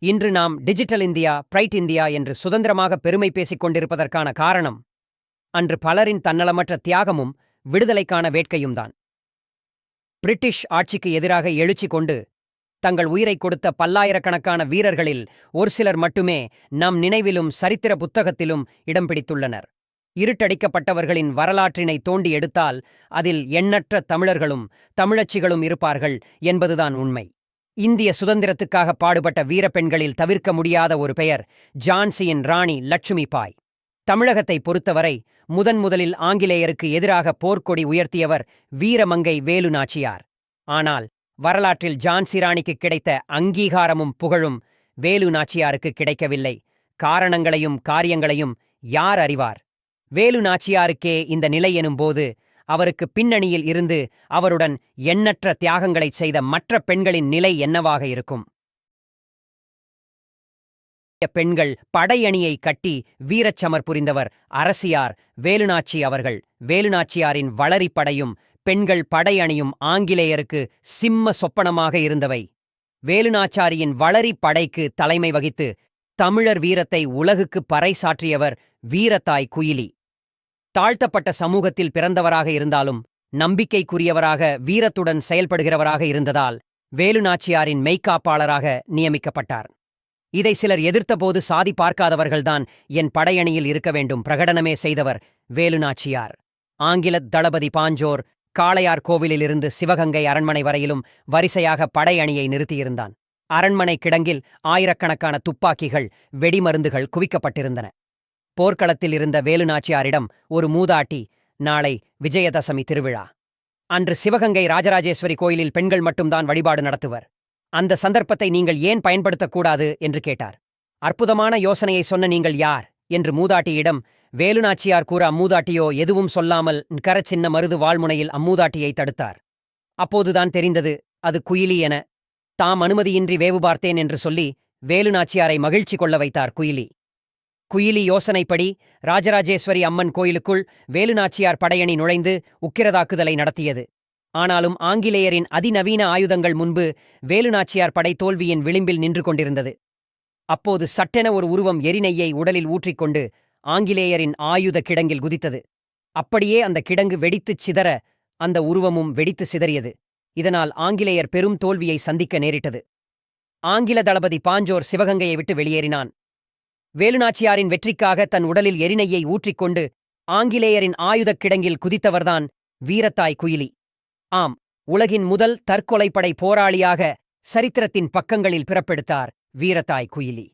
இன்று நாம் digital India, bright India என்று சுதந்திரமாக பெருமை பேசிக் கொண்டிருப்பதற்கான காரணம் அன்று பலரின் தன்னலமற்ற தியாகமும் விடுதலைக்கான வேட்கையும்தான். பிரிட்டிஷ் ஆட்சிக்கு எதிராக எழுச்சி கொண்டு தங்கள் உயிரை கொடுத்த பல்லாயிரக்கணக்கான வீரர்களில் ஒரு சிலர் மட்டுமே நம் நினைவிலும் சரித்திர புத்தகத்திலும் இடம் பிடித்துள்ளனர். இருட்டடிக்கப்பட்டவர்களின் வரலாற்றினை தோண்டி எடுத்தால் அதில் எண்ணற்ற தமிழர்களும் தமிழச்சிகளும் இருப்பார்கள் என்பதுதான் உண்மை. இந்திய சுதந்திரத்துக்காக பாடுபட்ட வீரப்பெண்களில் தவிர்க்க முடியாத ஒரு பெயர் ஜான்சியின் ராணி லட்சுமி பாய். தமிழகத்தை பொறுத்தவரை முதலில் ஆங்கிலேயருக்கு எதிராக போர்க்கொடி உயர்த்தியவர் வீரமங்கை வேலு நாச்சியார். ஆனால் வரலாற்றில் ஜான்சி ராணிக்கு கிடைத்த அங்கீகாரமும் புகழும் வேலு நாச்சியாருக்கு கிடைக்கவில்லை. காரணங்களையும் காரியங்களையும் யார் அறிவார்? வேலு நாச்சியாருக்கே இந்த நிலை எனும்போது அவருக்கு பின்னணியில் இருந்து அவருடன் எண்ணற்ற தியாகங்களைச் செய்த மற்ற பெண்களின் நிலை என்னவாக இருக்கும்? பெண்கள் படையணியை கட்டி வீரச்சமர் புரிந்தவர் அரசியார் வேலுநாச்சி அவர்கள். வேலுநாச்சியாரின் வளரிப்படையும் பெண்கள் படையணியும் ஆங்கிலேயருக்கு சிம்ம சொப்பனமாக இருந்தவை. வேலுநாச்சாரியின் வளரி படைக்கு தலைமை வகித்து தமிழர் வீரத்தை உலகுக்கு பறைசாற்றியவர் வீரத்தாய் குயிலி. தாழ்த்தப்பட்ட சமூகத்தில் பிறந்தவராக இருந்தாலும் நம்பிக்கைக்குரியவராக வீரத்துடன் செயல்படுகிறவராக இருந்ததால் வேலுநாச்சியாரின் மெய்க்காப்பாளராக நியமிக்கப்பட்டார். இதை சிலர் எதிர்த்தபோது சாதி பார்க்காதவர்கள்தான் என் படையணியில் இருக்க வேண்டும் பிரகடனமே செய்தவர் வேலுநாச்சியார். ஆங்கிலத் தளபதி பாஞ்சோர் காளையார் கோவிலிலிருந்து சிவகங்கை அரண்மனை வரையிலும் வரிசையாக படையணியை நிறுத்தியிருந்தான். அரண்மனை கிடங்கில் ஆயிரக்கணக்கான துப்பாக்கிகள் வெடிமருந்துகள் குவிக்கப்பட்டிருந்தன. போர்க்களத்தில் இருந்த வேலுநாச்சியாரிடம் ஒரு மூதாட்டி, நாளை விஜயதசமி திருவிழா, அன்று சிவகங்கை ராஜராஜேஸ்வரி கோயிலில் பெண்கள் மட்டும்தான் வழிபாடு நடத்துவர். அந்த சந்தர்ப்பத்தை நீங்கள் ஏன் பயன்படுத்தக்கூடாது என்று கேட்டார். அற்புதமான யோசனையை சொன்ன நீங்கள் யார் என்று மூதாட்டியிடம் வேலுநாச்சியார் கூற அம்மூதாட்டியோ எதுவும் சொல்லாமல் கரச்சின்ன மருது வாழ்முனையில் அம்மூதாட்டியை தடுத்தார். அப்போதுதான் தெரிந்தது அது குயிலி என. தாம் அனுமதியின்றி வேவு பார்த்தேன் என்று சொல்லி வேலுநாச்சியாரை மகிழ்ச்சி கொள்ள வைத்தார் குயிலி. குயிலி யோசனைப்படி ராஜராஜேஸ்வரி அம்மன் கோயிலுக்குள் வேலுநாச்சியார் படையணி நுழைந்து உக்கிரதாக்குதலை நடத்தியது. ஆனாலும் ஆங்கிலேயரின் அதிநவீன ஆயுதங்கள் முன்பு வேலுநாச்சியார் படை தோல்வியின் விளிம்பில் நின்று கொண்டிருந்தது. அப்போது சட்டென ஒரு உருவம் எரிநெய்யை உடலில் ஊற்றிக்கொண்டு ஆங்கிலேயரின் ஆயுத கிடங்கில் குதித்தது. அப்படியே அந்த கிடங்கு வெடித்துச் சிதற அந்த உருவமும் வெடித்து சிதறியது. இதனால் ஆங்கிலேயர் பெரும் தோல்வியை சந்திக்க நேரிட்டது. ஆங்கில தளபதி பாஞ்சோர் சிவகங்கையை விட்டு வெளியேறினான். வேலுநாச்சியாரின் வெற்றிக்காக தன் உடலில் எரிநெய்யை ஊற்றிக்கொண்டு ஆங்கிலேயரின் ஆயுதக் கிடங்கில் குதித்தவர்தான் வீரத்தாய் குயிலி. ஆம், உலகின் முதல் தற்கொலைப்படை போராளியாக சரித்திரத்தின் பக்கங்களில் பிறப்பெடுத்தார் வீரத்தாய் குயிலி.